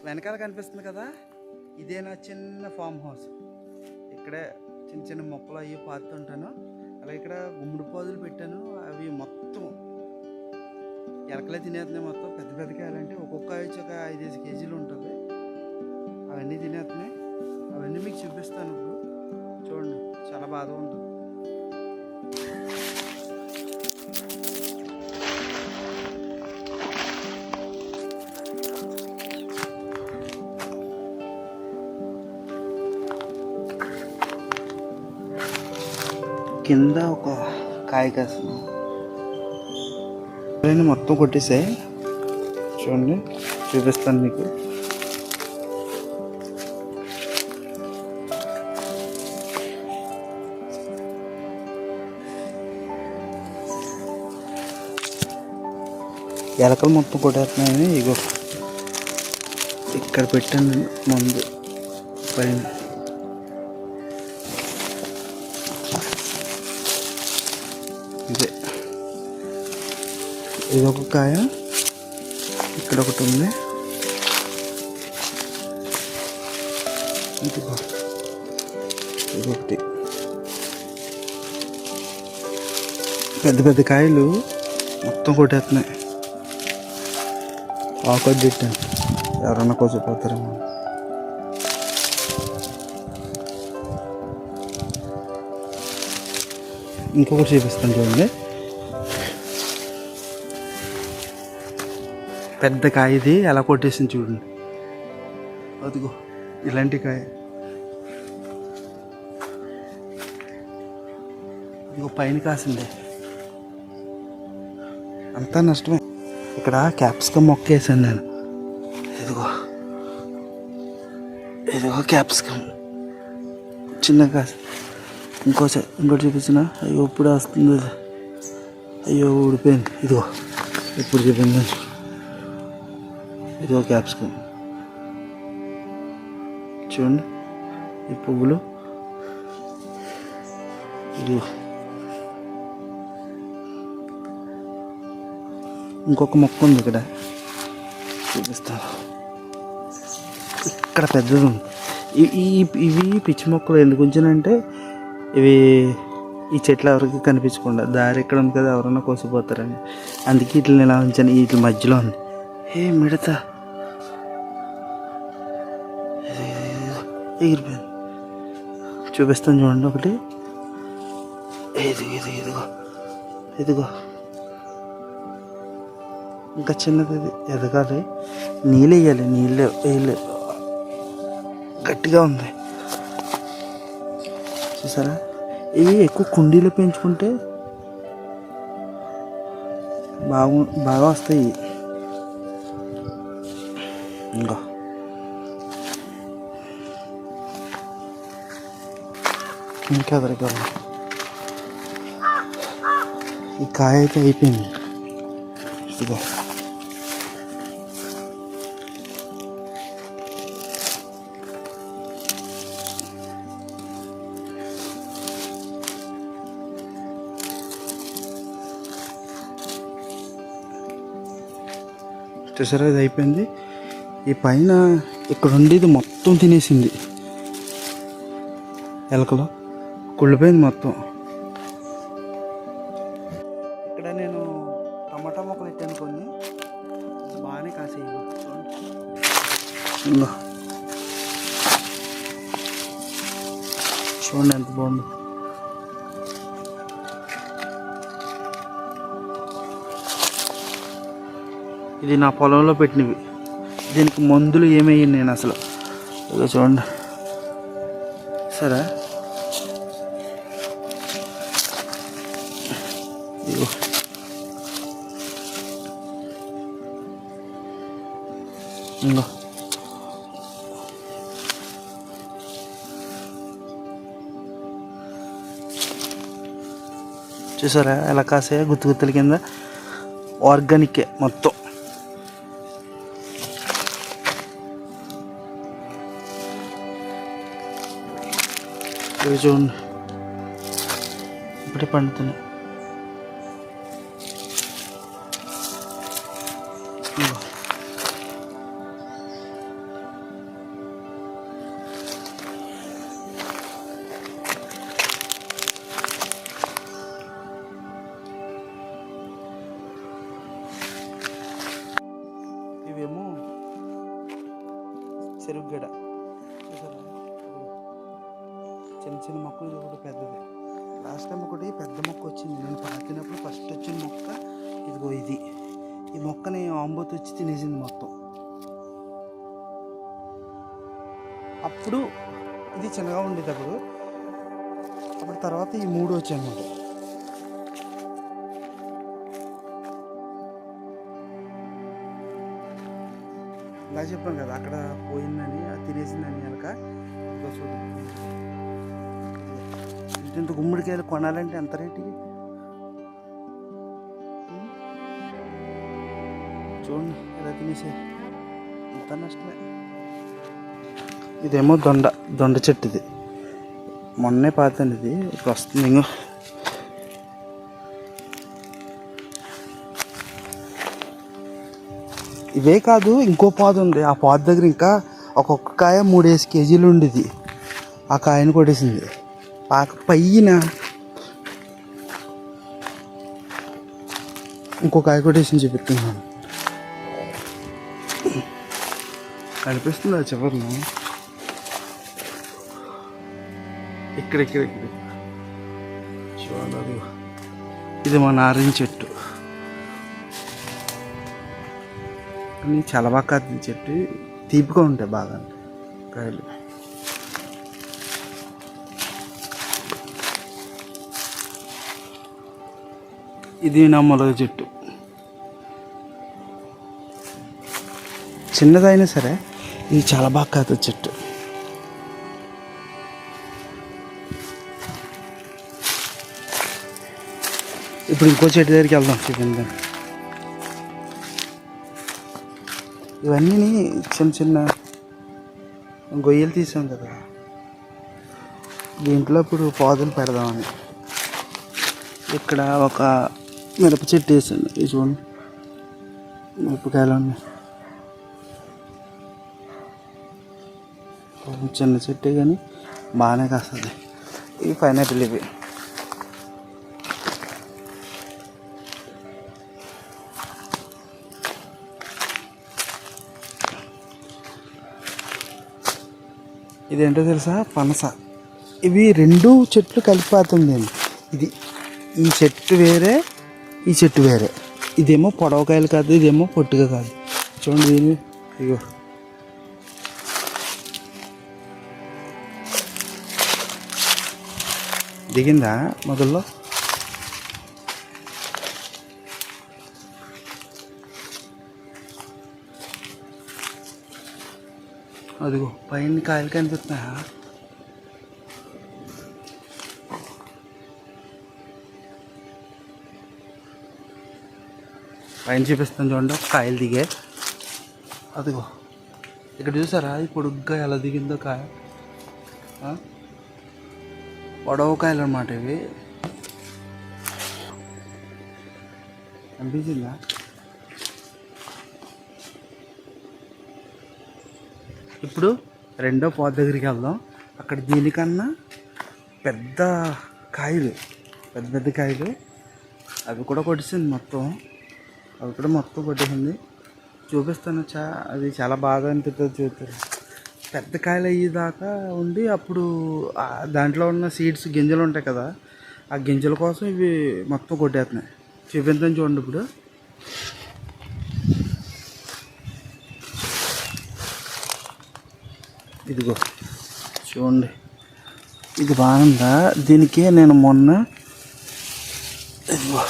వెనకాల కనిపిస్తుంది కదా, ఇదే నా చిన్న ఫామ్ హౌస్. ఇక్కడే చిన్న చిన్న మొక్కలు అవి పాతుంటాను. అలాగే ఇక్కడ గుమ్మడి పాదులు పెట్టాను. అవి మొత్తం ఎలకలే తినేస్తున్నాయి. మొత్తం పెద్ద పెద్ద కాయలంటే ఒక్కొక్క కాయ వచ్చి ఒక 5-5 కేజీలు ఉంటుంది. అవన్నీ తినేస్తున్నాయి. అవన్నీ మీకు చూపిస్తాను ఇప్పుడు. చూడండి, చాలా బాగా ఉంటుంది. కింద ఒక కాయ కాస్తుంది. మొత్తం కొట్టేసాయి. చూడండి, చూపిస్తాను మీకు. ఎలకలు మొత్తం కొట్టేస్తున్నాయని ఇగో ఇక్కడ పెట్టాను ముందు పైన. ఇదే ఇదొక కాయ, ఇక్కడ ఒకటి ఉంది. ఇదొకటి. పెద్ద పెద్ద కాయలు మొత్తం కొట్టేస్తున్నాయి. ఆకొద్ది తిట్టాను, ఎవరన్నా కోసిపోతారేమో. ఇంకొకటి చూపిస్తాను చూడండి. పెద్ద కాయ ఇది ఎలా కొట్టేసింది చూడండి. అదిగో ఇలాంటి కాయ. ఇదిగో పైన కాసిందే. అంతా నష్టమే. ఇక్కడ క్యాప్సికమ్ మొక్క వేసాను నేను. ఇదిగో ఇదిగో క్యాప్సికమ్ చిన్న కాసి. ఇంకోటి చూపించిన. అయ్యో ఇప్పుడు వస్తుంది. అయ్యో ఊడిపోయింది. ఇదిగో ఇప్పుడు చూపింది. ఇదిగో క్యాప్సికమ్ చూడండి. ఈ పువ్వులు ఇదిగో. ఇంకొక మొక్క ఉంది ఇక్కడ, చూపిస్తాను. ఇక్కడ పెద్దది ఉంది. ఇవి పిచ్చి మొక్కలు ఎందుకు ఉంచానంటే, ఇవి ఈ చెట్లు ఎవరికి కనిపించకుండా, దారి ఎక్కడ ఉంది కదా, ఎవరన్నా కోసిపోతారని. అందుకే వీటిని ఇలా ఉంచాను. వీటి మధ్యలో ఉంది. ఏ మిడత ఎగిరిపోయింది. చూపిస్తాను చూడండి ఒకటి. ఇదిగో ఇదిగో. ఇంకా చిన్నది ఎదగాలి. నీళ్ళు వేయాలి. నీళ్ళు వేయలే, గట్టిగా ఉంది. చూసారా, ఇవి ఎక్కువ కుండీలో పెంచుకుంటే బాగా వస్తాయి. ఇంకా ఎదరగాలి. ఈ కాయ అయితే అయిపోయింది. ఇదిగో చూసారా, ఇది అయిపోయింది. ఈ పైన ఇక్కడ ఉండేది మొత్తం తినేసింది. ఎలకలో కుళ్ళిపోయింది మొత్తం. ఇక్కడ నేను టమాటా మొక్కలు పెట్టాను కొన్ని, బాగానే కాసేయి. చూడండి ఎంత బాగుంది. ఇది నా పొలంలో పెట్టినవి. దీనికి మందులు ఏమయ్యాను నేను అసలు. ఇక చూడండి. సరే, ఇగో ఇంకో చూసారా ఎలా కాసే గుత్తు గుత్తుల కింద. ఆర్గానికే మొత్తం. ఇవి చూడండి, ఇప్పుడే పండుతున్నాయి. ఇవేమో చెరుగడ చూసారా, చిన్న చిన్న మొక్కలు. ఇది ఒకటి పెద్దది. లాస్ట్ టైం ఒకటి పెద్ద మొక్క వచ్చింది నేను పాతినప్పుడు. ఫస్ట్ వచ్చిన మొక్క ఇదిగో ఇది. ఈ మొక్కని ఆంబోతు వచ్చి తినేసింది మొత్తం. అప్పుడు ఇది చిన్నగా ఉండేది అప్పుడు తర్వాత ఈ 3 వచ్చాయి అన్నమాట. ఇలా చెప్పాం కదా అక్కడ పోయిందని, అది తినేసిందని కనుక. చూడు ఇంత గుమ్మడికాయలు కొనాలంటే ఎంత రేటు? చూడండి ఎలా తినేసారు, అంత నష్టమే. ఇదేమో దొండ చెట్టు. ఇది మొన్నే పాతండి. ఇది ఇప్పుడు వస్తుంది. ఇంకో ఇవే కాదు, ఇంకో పాదు ఉంది. ఆ పాదు దగ్గర ఇంకా ఒక్కొక్క కాయ 3-5 కేజీలు ఉండేది. ఆ కాయను కొట్టేసింది. పైన ఇంకో కాయ కొట్టేసింది. చూపిస్తున్నాను, కనిపిస్తుంది ఆ చివరిలో. ఇక్కడ చూడాలి. ఇది మా నారింజ చెట్టు. కానీ చాలా బాగా కాదు చెట్టు, తీపిగా ఉంటాయి బాగా కాయలు. ఇది నా మొలగ చెట్టు. చిన్నదైనా సరే ఇది చాలా బాగా కాదు చెట్టు. ఇప్పుడు ఇంకో చెట్టు దగ్గరికి వెళ్దాం, చూపిందాం. ఇవన్నీ చిన్న చిన్న గొయ్యలు తీసాం కదా, దీంట్లో ఇప్పుడు పాదులు పెడదామని. ఇక్కడ ఒక మిరప చెట్టు వేసాను. ఇది చూడండి, మిరపకాయలు ఉన్నాయి. చిన్న చెట్టే కానీ బాగానే కాస్తుంది. ఇవి పైనాపిల్. ఇవి ఇదేంటో తెలుసా, పనస. ఇవి 2 చెట్లు కలిపిపోతుంది. ఇది ఈ చెట్టు వేరే, ఈ చెట్టు వేరే. ఇదేమో పొడవకాయలు కాదు, ఇదేమో పొట్టిగా కాదు. చూడండి దీన్ని. ఇగో దిగిందా మొదల్లో. అదిగో పైన కాయలు కనిపిస్తున్నాయా? పైన చూపిస్తాను చూడండి, కాయలు దిగే. అదిగో ఇక్కడ చూసారా, ఈ పొడుగ్గా ఎలా దిగిందో కాయ. పొడవు కాయలు అన్నమాట ఇవి. అనిపించిందా? ఇప్పుడు రెండో పాదు దగ్గరికి వెళ్దాం. అక్కడ దీనికన్నా పెద్ద కాయలు, పెద్ద కాయలు, అవి కూడా కొట్టేసింది మొత్తం. అవి కూడా మొత్తం కొట్టేసింది. చూపిస్తాను. అది చాలా బాగా అనిపిస్తుంది. చూస్తారు పెద్ద కాయలు అయ్యేదాకా ఉండి, అప్పుడు దాంట్లో ఉన్న సీడ్స్, గింజలు ఉంటాయి కదా, ఆ గింజల కోసం ఇవి మొత్తం కొట్టేస్తున్నాయి. చూపిస్తాను చూడండి. ఇప్పుడు ఇదిగో చూడండి, ఇది బాగుందా? దీనికి నేను మొన్న ఇదిగో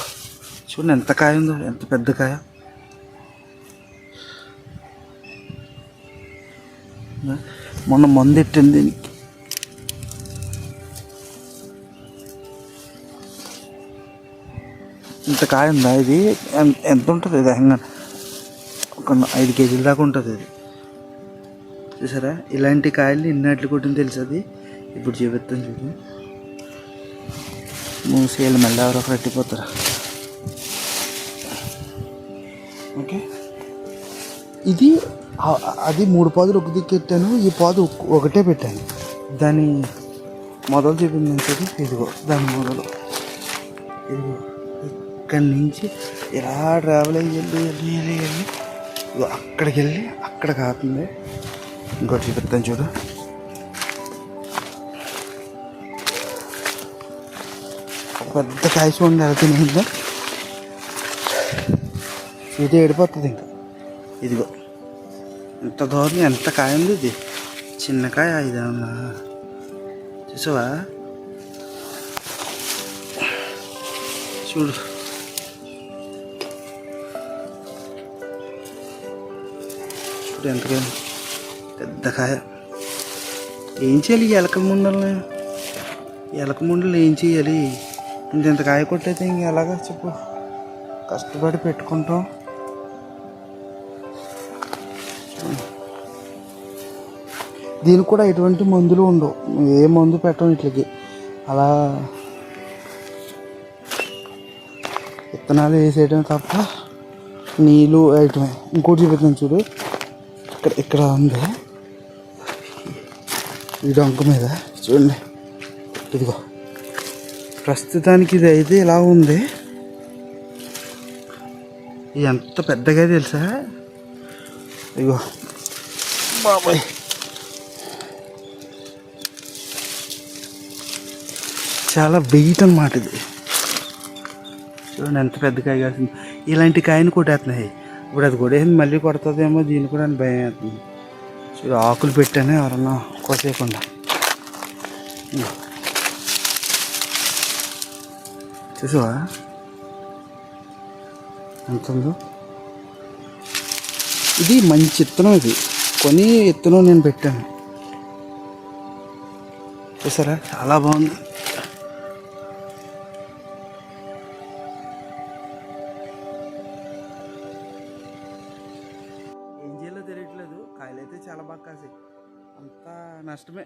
చూడండి ఎంత కాయ ఉందో, ఎంత పెద్ద కాయ. మొన్న మందు ఎట్టింది దీనికి. ఇంత కాయ ఉందా? ఇది ఎంత ఉంటుంది? ఇది ఒక 5 కేజీల దాకా ఉంటుంది. ఇది చూసారా, ఇలాంటి కాయలు ఇన్నట్లు కొట్టింది తెలుసు. అది ఇప్పుడు చూపిస్తాను చూడు. మూసేయాలి, మళ్ళీ ఎవరో కట్టిపోతారా. ఓకే, ఇది అది 3 పాదులు ఒక దిక్కు పెట్టాను, ఈ పాదు ఒకటే పెట్టాను. దాని మొదలు చూపించండి. ఇదిగో దాని మొదలు. ఇదిగో ఇక్కడి నుంచి ఇలా ట్రావెల్ అయ్యి వెళ్ళి ఇగో అక్కడికి వెళ్ళి అక్కడ కాతుంది. ఇంకోటి చూపిస్తాను చూడు. పెద్ద కాయ చూడండి ఎలా తినేసిందో. ఇది ఏడిపోతుంది ఇంకా. ఇదిగో ఎంత దూరం ఎంత కాయ ఉంది. ఇది చిన్న కాయ ఇదేమన్నా చూసావా? చూడు చూడు ఎంతకైనా పెద్ద కాయ. ఏం చేయాలి ఎలకల ముండల్ని? ఎలక ముండలు ఏం చేయాలి? ఇంత కాయ కొట్టయితే ఇంక ఎలాగా చెప్పు? కష్టపడి పెట్టుకుంటాం. దీనికి కూడా ఎటువంటి మందులు ఉండవు. ఏ మందు పెట్టం వీటికి. అలా విత్తనాలు వేసేయడం తప్ప నీళ్ళు వేయటమే. ఇంకోటి చూపిస్తాను చూడు. ఇక్కడ ఉంది ఈ డొంక మీద చూడండి. ఇదిగో ప్రస్తుతానికి ఇది అయితే ఇలా ఉంది. ఇది ఎంత పెద్దగా తెలుసా? ఇదిగో బాబాయ్, చాలా వెయిట్ అన్నమాట ఇది. చూడండి ఎంత పెద్ద కాయ కాసింది. ఇలాంటి కాయని కొట్టేస్తున్నాయి. ఇప్పుడు అది కొట్టేసింది, మళ్ళీ కొడుతుందేమో దీన్ని కూడా అని భయం అవుతుంది. చూడు ఆకులు పెట్టాను ఎవరన్నా కొట్టేయకుండా. చూసావా ఎంత ఉందో? ఇది మంచి విత్తనం. ఇది కొని విత్తనం నేను పెట్టాను. చూసారా చాలా బాగుంది. ఏం చేయాలో తెలియట్లేదు. కాయలు అయితే చాలా బాగా కాసాయి. అంతా నష్టమే.